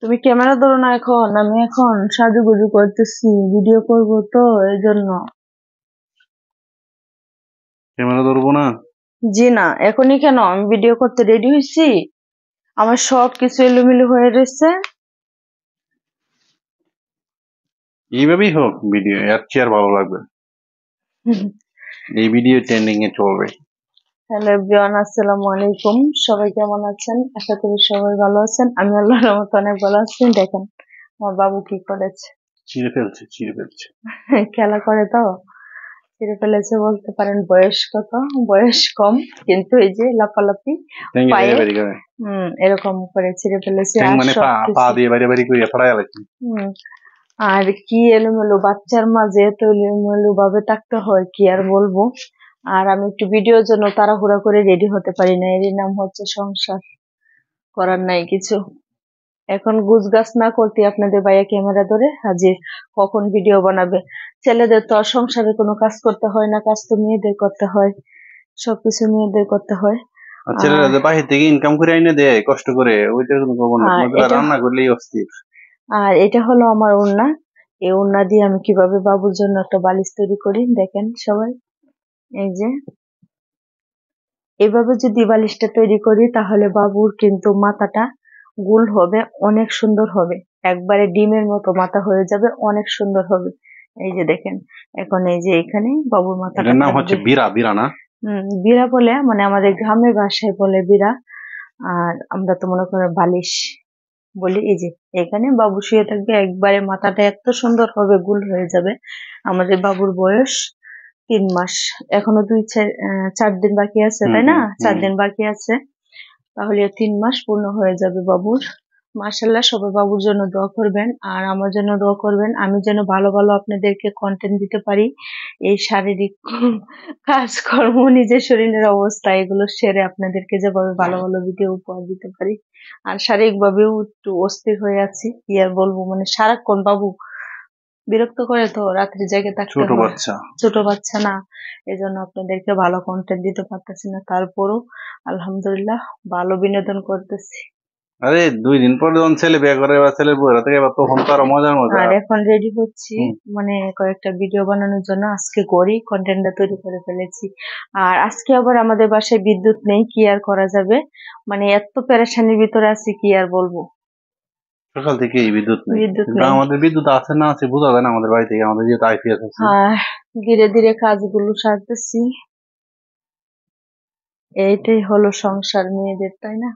তুমি ক্যামেরা ধরো না এখন, আমি এখন সাজুগুজু করতেছি, ভিডিও করব তো এই জন্য। ক্যামেরা ধরবো না? জি না, এখনই কেন? আমি ভিডিও করতে রেডি হয়েছি, আমার সব কিছু এলোমেলো হয়ে রয়েছে। এইভাবেই হোক ভিডিও, এর চেয়ে আর ভালো লাগবে। এই ভিডিও ট্রেন্ডিং এ চলবে। হ্যালো এভরিওয়ান, আসসালামু আলাইকুম। সবাই কেমন আছেন? আশা করি সবাই ভালো আছেন। আমি আল্লাহর রহমতে অনেক ভালো আছি। দেখেন আমার বাবু কি করেছে। ছিঁড়ে ফেলছে। খেলা করে তো ছিঁড়ে ফেলেছে বলতে পারেন। বয়স কত? বয়স কম, কিন্তু এই যে লাফালাফি ঠ্যাঙ্গে পায়ে বাইরে করে। এরকম করে ছিঁড়ে ফেলেছে। ঠ্যাং আর মানে পা সবকিছু দিয়ে বাইরে করে ফেলাই লাগছে। আর কি এলোমেলো, বাচ্চার মাঝে তো এলোমেলো ভাবে থাকতে হয়, কি আর বলবো। আর আমি একটু ভিডিওর জন্য তাড়াহুড়া করে রেডি হতে পারি না, এরই নাম হচ্ছে সংসার। করার নাই কিছু। এখন গুছগাছ না করতে আপনাদের ভাইয়া ক্যামেরা ধরে হাজির, কখন ভিডিও বানাবে। ছেলেদের তো আর সংসারে কোনো কাজ করতে হয় না, কাজ তো মেয়েদের করতে হয়, সবকিছু মেয়েদের করতে হয়। আর ছেলেরা যে বাহির থেকে ইনকাম করে আইনে দেয় কষ্ট করে, ওইটার কোনো খবর না। আর তোমাদের এটা রান্না করলেই অস্থির। আর এটা হলো আমার ওড়না। এই ওড়না দিয়ে আমি কিভাবে বাবুর জন্য একটা বালিশ তৈরি করি দেখেন সবাই। এই যে এভাবে যদি বালিশটা তৈরি করি তাহলে বাবুর কিন্তু মাথাটা গোল হবে, অনেক সুন্দর হবে, একবারে ডিমের মতো মাথা হয়ে যাবে, অনেক সুন্দর হবে। এই যে দেখেন, এখন এই যে এখানে বাবুর মাথাটা এটার নাম হচ্ছে থাকবে। বিরা না? বিড়া বলে, মানে আমাদের গ্রামের ভাষায় বলে বিড়া। আর আমরা তো মনে করি বালিশ বলি। এই যে এখানে বাবু শুয়ে থাকবে, একবারে মাথাটা এত সুন্দর হবে, গোল হয়ে যাবে। আমাদের বাবুর বয়স 3 মাস, এখনো 4 দিন বাকি আছে, তাই না? 4 দিন বাকি আছে, তাহলে 3 মাস পূর্ণ হয়ে যাবে বাবুর। মাশাল্লাহ, সবাই বাবুর জন্য দোয়া করবেন আর আমার জন্য দোয়া করবেন, আমি যেন ভালো ভালো আপনাদেরকে কন্টেন্ট দিতে পারি। এই শারীরিক কাজকর্ম, নিজের শরীরের অবস্থা এগুলো সেরে আপনাদেরকে যেভাবে ভালো ভালো ভিডিও উপহার দিতে পারি। আর শারীরিক ভাবেও একটু অস্থির হয়ে আছি, কি আর বলবো, মানে সারাক্ষণ বাবু বিরক্ত করে তো, রাত্রি জেগে থাকতে ছোট হয়। বাচ্চা। ছোট বাচ্চা না, এজন্য আপনাদেরকে ভালো কন্টেন্ট দিতে পারতেছি না, তারপরও আলহামদুলিল্লাহ ভালো বিনোদন করতেছি। আরে 2 দিন পর যখন ছেলে বিয়ে করে বা ছেলের বউরা থেকে, তখন তো আরো মজার মজা। আর এখন রেডি হচ্ছি, হুম। মানে কয়েকটা ভিডিও বানানোর জন্য। আজকে করি কন্টেন্টটা তৈরি করে ফেলেছি। আর আজকে আবার আমাদের বাসায় বিদ্যুৎ নেই, কি আর করা যাবে, মানে এত পেরেশানির ভিতরে আছি, কি আর বলবো। সকাল থেকে বিদ্যুৎ নেই, বিদ্যুৎ কিন্তু নেই। আমাদের বিদ্যুৎ আছে না আছে বোঝা যায় না। আমাদের বাড়ি থেকে, আমাদের যেহেতু আইপিএস আছে। আর ধীরে ধীরে কাজগুলো সারতেছি। এইটাই হলো সংসার মেয়েদের, তাই না?